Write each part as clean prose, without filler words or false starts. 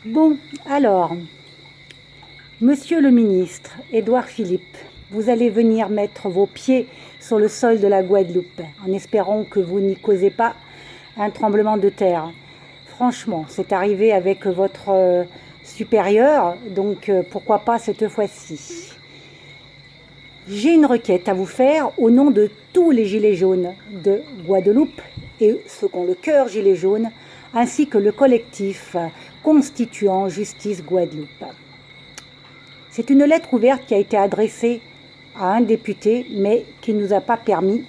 Bon, alors, Monsieur le ministre, Édouard Philippe, vous allez venir mettre vos pieds sur le sol de la Guadeloupe, en espérant que vous n'y causez pas un tremblement de terre. Franchement, c'est arrivé avec votre supérieur, donc pourquoi pas cette fois-ci. J'ai une requête à vous faire au nom de tous les gilets jaunes de Guadeloupe et ceux qui ont le cœur gilet jaune, ainsi que le collectif constituant Justice Guadeloupe. C'est une lettre ouverte qui a été adressée à un député, mais qui ne nous a pas permis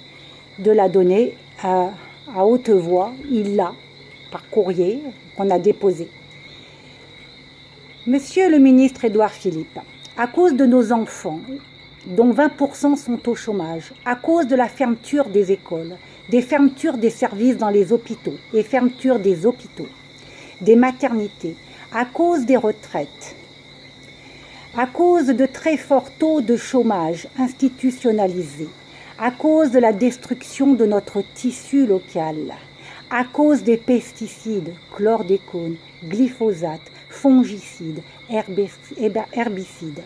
de la donner à haute voix. Il l'a, par courrier, qu'on a déposé. Monsieur le ministre Édouard Philippe, à cause de nos enfants, dont 20% sont au chômage, à cause de la fermeture des écoles, des fermetures des services dans les hôpitaux, des fermetures des hôpitaux, des maternités, à cause des retraites, à cause de très forts taux de chômage institutionnalisé, à cause de la destruction de notre tissu local, à cause des pesticides, chlordécone, glyphosate, fongicides, herbicides,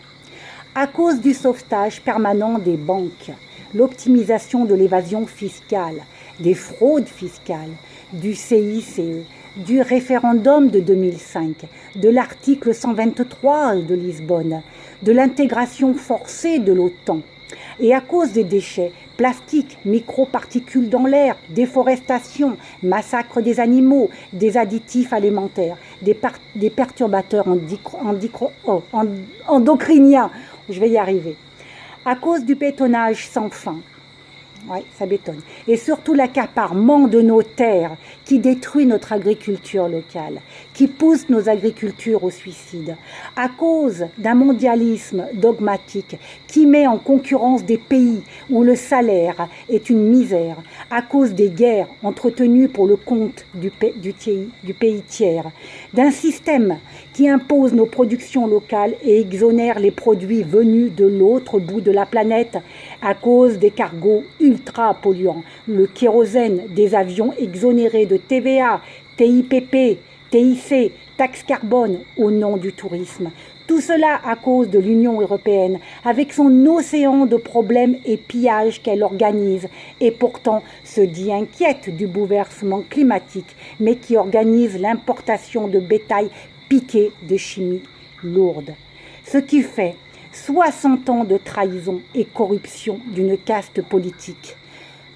à cause du sauvetage permanent des banques, l'optimisation de l'évasion fiscale, des fraudes fiscales, du CICE, du référendum de 2005, de l'article 123 de Lisbonne, de l'intégration forcée de l'OTAN, et à cause des déchets, plastiques, microparticules dans l'air, déforestation, massacre des animaux, des additifs alimentaires, des perturbateurs endocriniens, je vais y arriver, à cause du bétonnage sans fin. Oui, ça bétonne. Et surtout l'accaparement de nos terres qui détruit notre agriculture locale, qui pousse nos agricultures au suicide, à cause d'un mondialisme dogmatique qui met en concurrence des pays où le salaire est une misère, à cause des guerres entretenues pour le compte du pays tiers, d'un système qui impose nos productions locales et exonère les produits venus de l'autre bout de la planète à cause des cargos ultra polluants, le kérosène des avions exonérés de TVA, TIPP, TIC, taxe carbone au nom du tourisme. Tout cela à cause de l'Union européenne, avec son océan de problèmes et pillages qu'elle organise, et pourtant se dit inquiète du bouleversement climatique, mais qui organise l'importation de bétail piqué de chimie lourde. Ce qui fait 60 ans de trahison et corruption d'une caste politique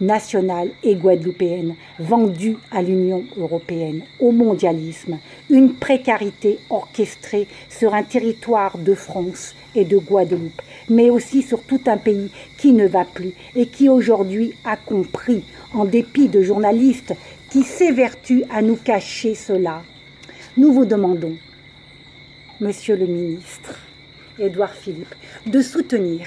nationale et guadeloupéenne, vendue à l'Union européenne, au mondialisme, une précarité orchestrée sur un territoire de France et de Guadeloupe, mais aussi sur tout un pays qui ne va plus et qui aujourd'hui a compris, en dépit de journalistes qui s'évertuent à nous cacher cela. Nous vous demandons, Monsieur le ministre Édouard Philippe, de soutenir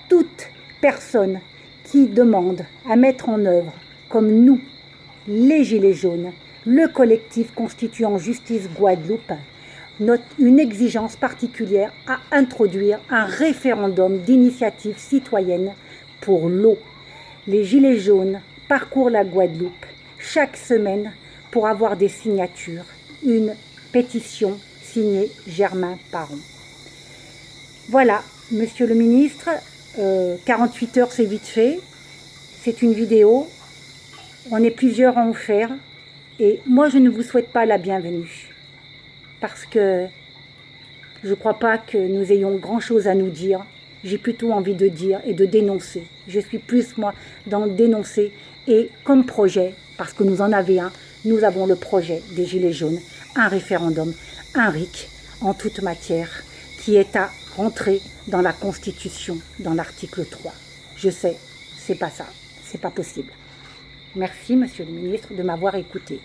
toute personne qui demande à mettre en œuvre, comme nous, les Gilets jaunes, le collectif constituant Justice Guadeloupe, une exigence particulière à introduire un référendum d'initiative citoyenne pour l'eau. Les Gilets jaunes parcourent la Guadeloupe chaque semaine pour avoir des signatures, une pétition signée Germain Parent. Voilà, Monsieur le ministre, 48 heures c'est vite fait, c'est une vidéo, on est plusieurs à en faire, et moi je ne vous souhaite pas la bienvenue, parce que je ne crois pas que nous ayons grand chose à nous dire, j'ai plutôt envie de dire et de dénoncer. Je suis plus moi dans le dénoncer, et comme projet, parce que nous en avons un, nous avons le projet des Gilets jaunes, un référendum, un RIC en toute matière, qui est à rentrer dans la Constitution, dans l'article 3. Je sais, c'est pas ça, c'est pas possible. Merci, Monsieur le ministre, de m'avoir écouté.